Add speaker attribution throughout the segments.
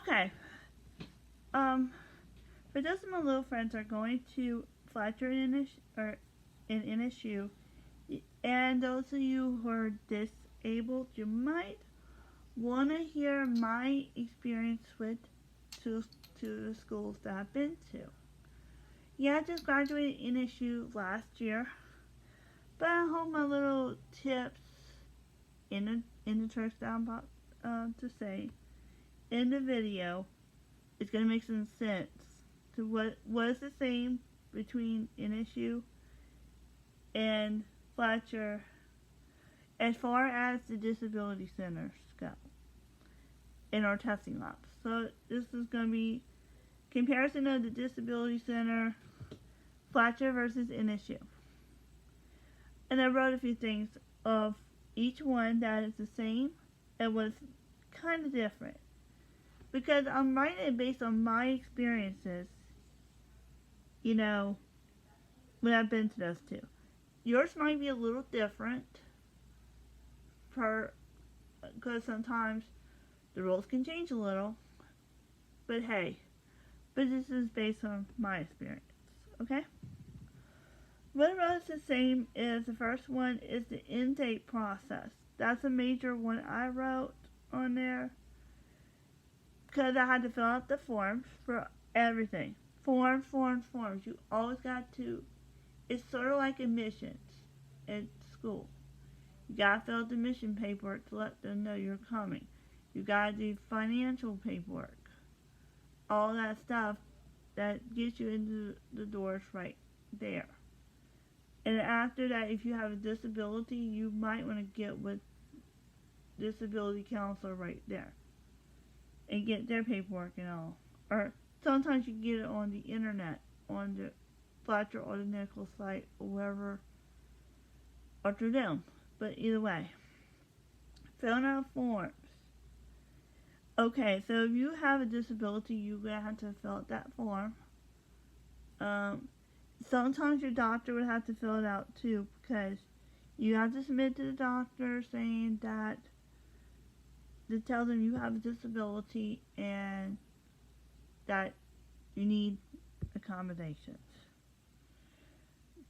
Speaker 1: Okay. For those of my little friends are going to Fletcher in NSU, and those of you who are disabled, you might want to hear my experience with two, two of the schools that I've been to. Yeah, I just graduated NSU last year, but I hope my little tips in the church that I'm about to say in the video is going to make some sense to what is the same between NSU and Fletcher as far as the disability centers go in our testing labs. So this is going to be comparison of the disability center, Fletcher versus NSU. And I wrote a few things of each one that is the same and what's kind of different. Because I'm writing it based on my experiences, you know, when I've been to those two. Yours might be a little different because sometimes the rules can change a little. But hey, this is based on my experience, okay? What I wrote is the same is the first one is the intake process. That's a major one I wrote on there because I had to fill out the forms for everything. Forms. You always got to, it's sort of like admissions at school. You got to fill out the admission paperwork to let them know you're coming. You got to do financial paperwork. All that stuff that gets you into the doors right there. And after that, if you have a disability, you might want to get with disability counselor right there and get their paperwork and all. Or sometimes you can get it on the internet, on the Fletcher or the Nickel site, or wherever, or through them. But either way, filling out forms. Okay, so if you have a disability, you're going to have to fill out that form. Sometimes your doctor would have to fill it out too, because you have to submit to the doctor saying that to tell them you have a disability and that you need accommodations.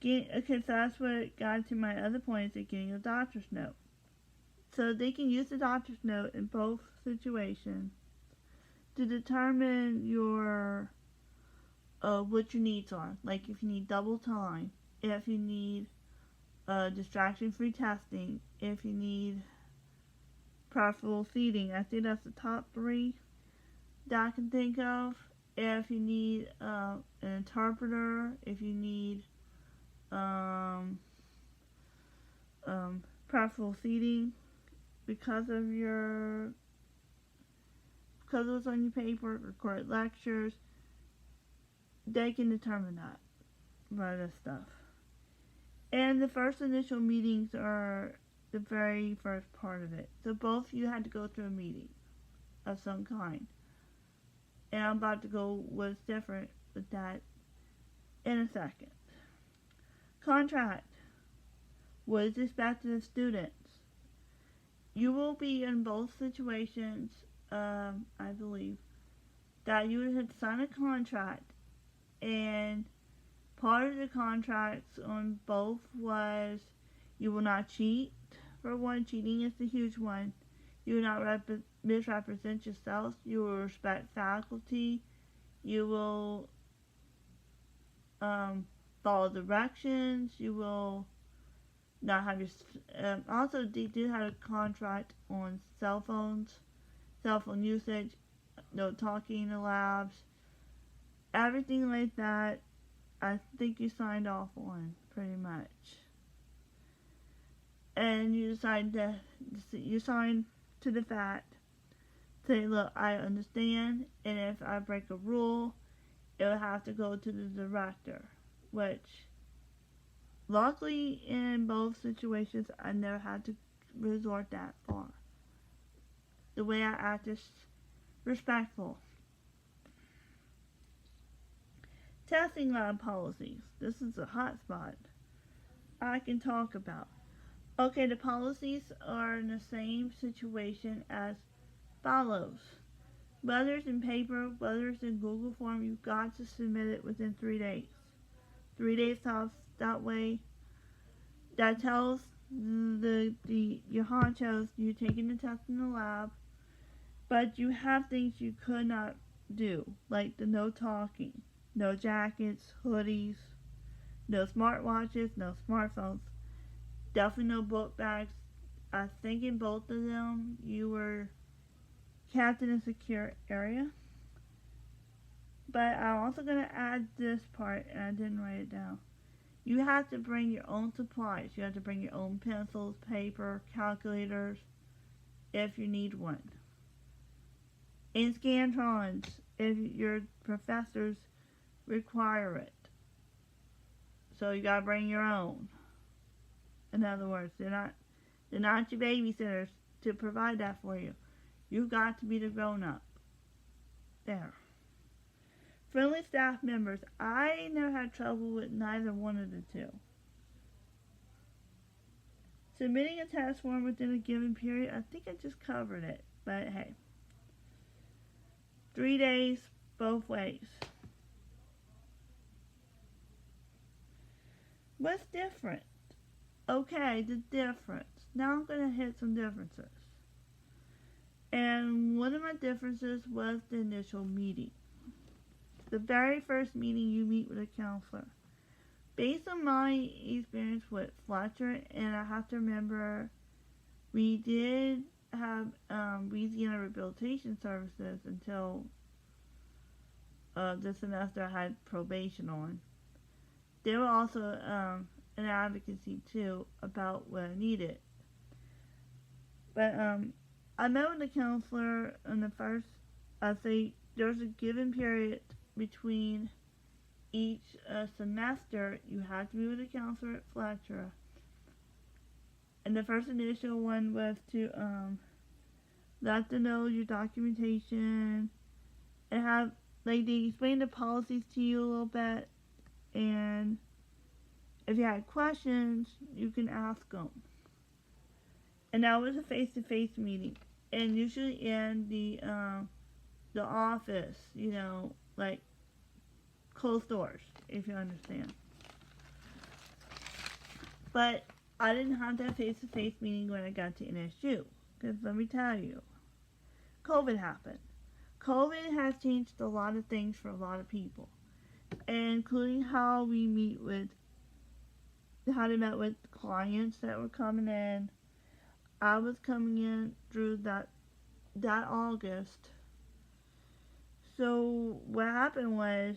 Speaker 1: Okay, so that's what got to my other point, is getting a doctor's note. So they can use the doctor's note in both situations to determine your what your needs are. Like if you need double time, if you need distraction-free testing, if you need preferable seating. I think that's the top three that I can think of. If you need an interpreter, if you need preferable seating because of because it was on your paper, recorded lectures, they can determine that by this stuff. And the first initial meetings are the very first part of it. So both you had to go through a meeting of some kind. And I'm about to go what's different with that in a second. Contract. What is expected of students? You will be in both situations, I believe, that you would have to sign a contract, and part of the contracts on both was you will not cheat. For one, cheating is the huge one. You will not misrepresent yourself. You will respect faculty. You will follow directions. You will not have your... also, they did have a contract on cell phone usage, no talking in the labs, everything like that. I think you signed off on pretty much. And you signed to the fact, say, look, I understand, and if I break a rule, it will have to go to the director, which, luckily, in both situations, I never had to resort that far. The way I act is respectful. Testing lab policies. This is a hot spot I can talk about. Okay, the policies are in the same situation as follows. whether it's in paper, whether it's in Google form, you've got to submit it within 3 days. 3 days tops. That way, that tells your honchos you're taking the test in the lab, but you have things you could not do, like the no talking, no jackets, hoodies, no smartwatches, no smartphones, definitely no book bags. I think in both of them you were kept in a secure area. But I'm also going to add this part, and I didn't write it down. You have to bring your own supplies. You have to bring your own pencils, paper, calculators, if you need one. And Scantrons, if your professors require it. So you gotta bring your own. In other words, they're not your babysitters to provide that for you. You've got to be the grown-up. There. Friendly staff members. I never had trouble with neither one of the two. Submitting a test form within a given period. I think I just covered it. But hey. 3 days, both ways. What's different? Okay, the difference. Now I'm going to hit some differences. And one of my differences was the initial meeting. The very first meeting you meet with a counselor. Based on my experience with Fletcher, and I have to remember, we did have Louisiana Rehabilitation Services until the semester I had probation on. There were also an advocacy too about what I needed. But I met with the counselor in the first, I'd say there's a given period between each semester. You have to be with a counselor at Fletcher. And the first initial one was to let them know your documentation and have, like, they explain the policies to you a little bit, and if you had questions, you can ask them. And that was a face-to-face meeting, and usually in the office, you know, like closed doors, if you understand. But I didn't have that face-to-face meeting when I got to NSU, because let me tell you, COVID happened. COVID has changed a lot of things for a lot of people, including how we meet with, how they met with clients that were coming in. I was coming in through that August. So what happened was,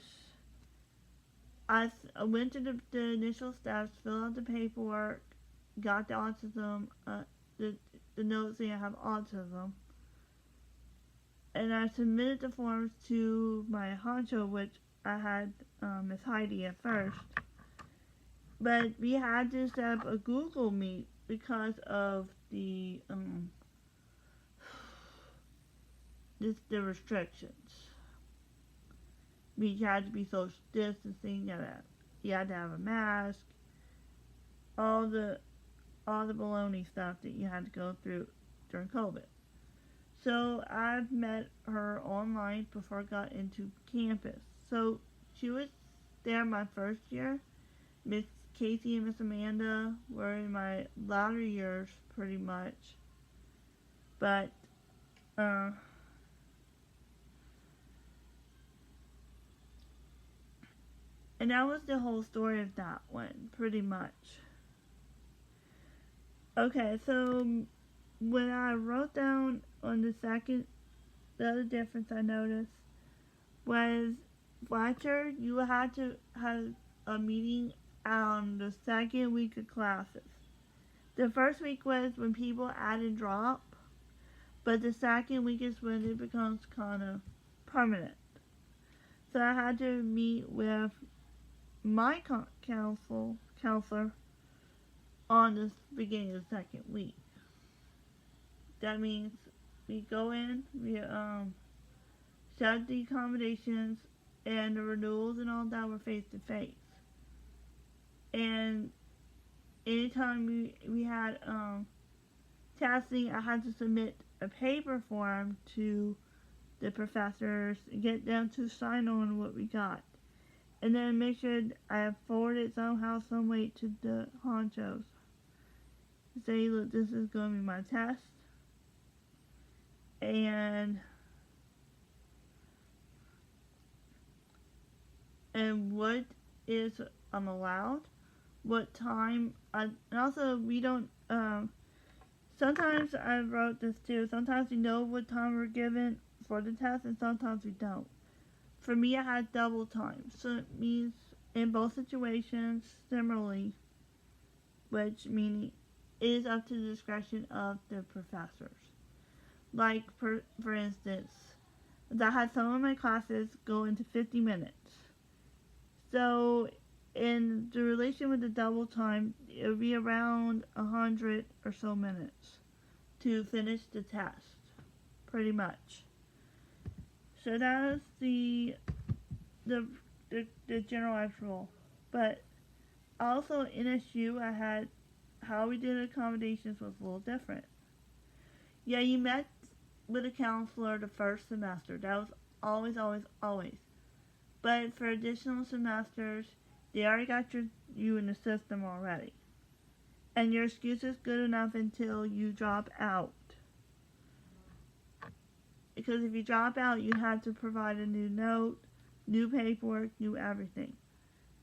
Speaker 1: I went to the initial steps, filled out the paperwork, got the autism, the notes saying I have autism, and I submitted the forms to my honcho, which I had Miss Heidi at first. But we had to set up a Google Meet because of the restrictions. We had to be social distancing. You had to have a mask. All the baloney stuff that you had to go through during COVID. So I met her online before I got into campus. So she was there my first year. Miss Casey and Miss Amanda were in my latter years pretty much. But and that was the whole story of that one, pretty much. Okay, so when I wrote down on the other difference I noticed was Fletcher, you had to have a meeting on the second week of classes. The first week was when people add and drop, but the second week is when it becomes kind of permanent. So I had to meet with my counselor on the beginning of the second week. That means we go in, we set the accommodations, and the renewals and all that were face to face. And anytime we had testing, I had to submit a paper form to the professors, get them to sign on what we got. And then make sure I forward it somehow, some way to the honchos. Say, look, this is going to be my test. And what is allowed, what time, and also we don't, sometimes I wrote this too, sometimes we know what time we're given for the test and sometimes we don't. For me, I had double time, so it means in both situations, similarly, which meaning it is up to the discretion of the professors. Like, for instance, I had some of my classes go into 50 minutes. So, in the relation with the double time, it would be around 100 or so minutes to finish the test, pretty much. So that is the generalized rule. But also in NSU, I had how we did accommodations was a little different. Yeah, you met with a counselor the first semester. That was always. But for additional semesters, they already got you in the system already. And your excuse is good enough until you drop out. Because if you drop out, you have to provide a new note, new paperwork, new everything.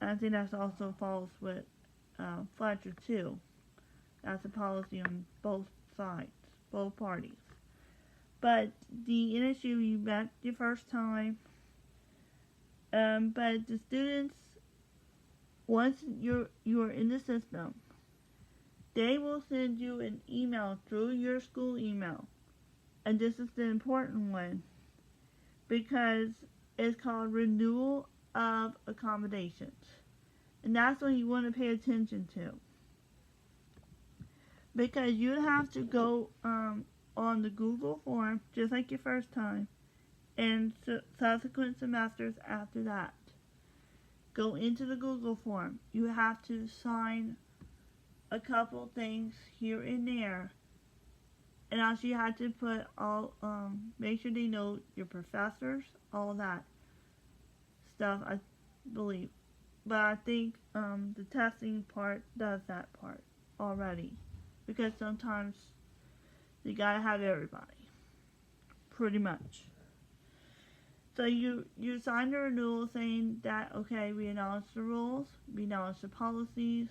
Speaker 1: And I think that's also falls with Fletcher too. That's a policy on both sides, both parties. But the NSU, you met your first time. But the students, once you are in the system, they will send you an email through your school email. And this is the important one, because it's called renewal of accommodations. And that's what you want to pay attention to. Because you have to go on the Google form, just like your first time, and subsequent semesters after that. Go into the Google form. You have to sign a couple things here and there. And also you have to put all, make sure they know your professors, all that stuff, I believe. But I think the testing part does that part already. Because sometimes you gotta have everybody. Pretty much. So you sign the renewal saying that, okay, we acknowledge the rules, we acknowledge the policies.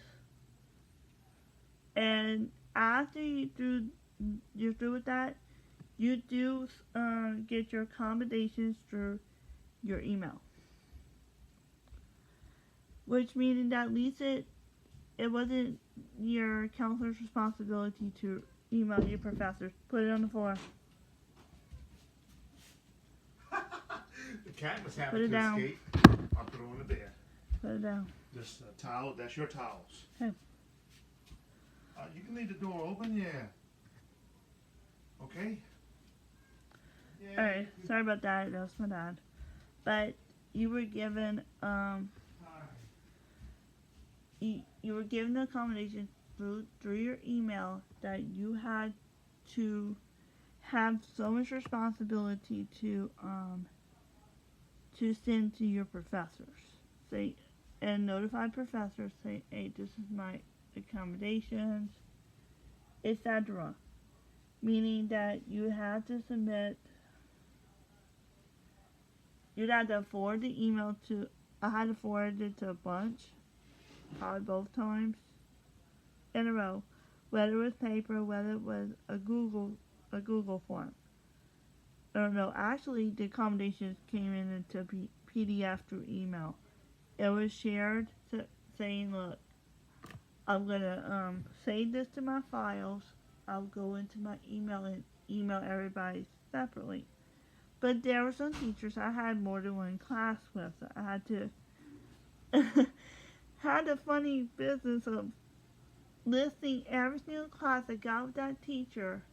Speaker 1: And after you're through with that, you do get your accommodations through your email. Which meaning that at least it wasn't your counselor's responsibility to email your professors. Put it on the floor.
Speaker 2: The cat was happy
Speaker 1: Put it
Speaker 2: to
Speaker 1: down.
Speaker 2: escape. I'll put her on the bed.
Speaker 1: Put it down.
Speaker 2: This towel, that's your towels.
Speaker 1: Okay.
Speaker 2: You can leave the door open, yeah. Okay? Yeah.
Speaker 1: Alright, sorry about that. That was my dad. But you were given you were given the accommodation through your email that you had to have so much responsibility to send to your professors. Say, and notify professors, say, hey, this is my accommodations, etc. Meaning that you have to submit, you'd have to forward the email to, I had to forward it to a bunch, probably both times in a row, whether it was paper, whether it was a Google form. I don't know, actually the accommodations came in into PDF through email. It was shared saying, look, I'm gonna save this to my files. I'll go into my email and email everybody separately. But there were some teachers I had more than one class with, so I had to had the funny business of listing every single class I got with that teacher,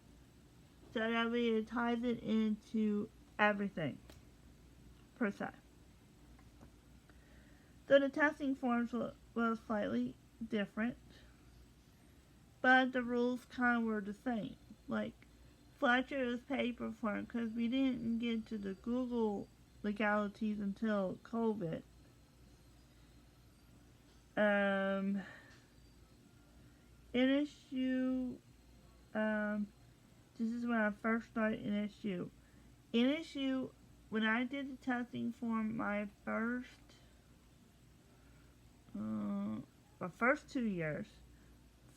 Speaker 1: so that way it ties it into everything per se. So the testing forms was slightly different, but the rules kind of were the same. Like, Fletcher was paper form because we didn't get to the Google legalities until COVID. NSU, this is when I first started NSU. NSU, when I did the testing for my first 2 years,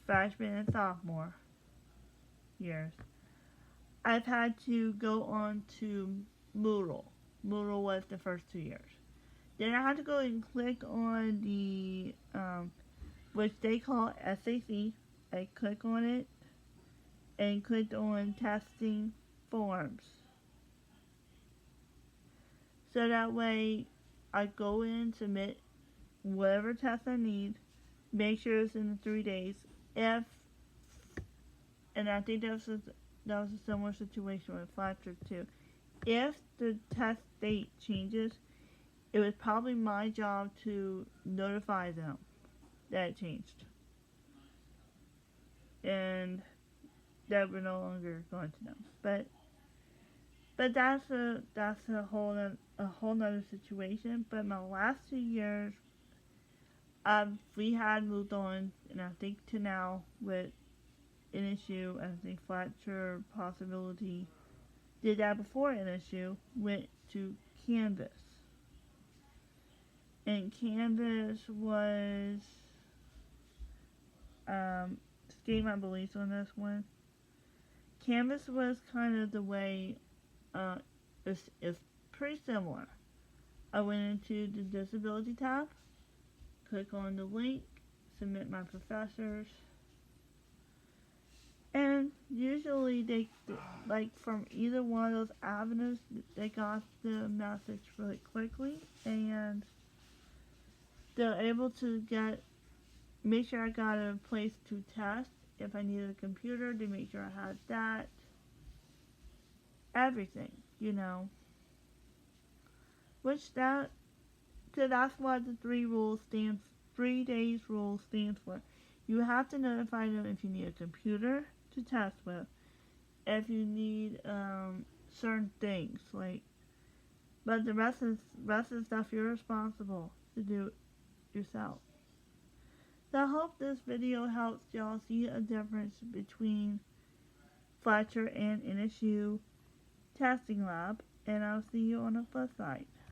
Speaker 1: freshman and sophomore years, I've had to go on to Moodle. Moodle was the first 2 years. Then I had to go and click on the, which they call SAC. I click on it and clicked on testing forms. So that way I go in, submit whatever test I need, make sure it's in the 3 days. And I think that was a similar situation with Fletcher too. If the test date changes, it was probably my job to notify them that it changed. And that we're no longer going to know. But that's a whole nother situation. But my last 2 years, we had moved on, and I think to now with NSU, I think Fletcher possibility did that before NSU, went to Canvas. And Canvas was, state my beliefs on this one. Canvas was kind of the way, it's pretty similar. I went into the disability tab, click on the link, submit my professors, and usually they, like from either one of those avenues, they got the message really quickly, and they're able to make sure I got a place to test. If I needed a computer, to make sure I had that. Everything, so that's what the 3 days rule stands for. You have to notify them if you need a computer to test with, if you need certain things, but the rest of the stuff you're responsible to do yourself. So I hope this video helps y'all see a difference between Fletcher and NSU testing lab, and I'll see you on the flip side.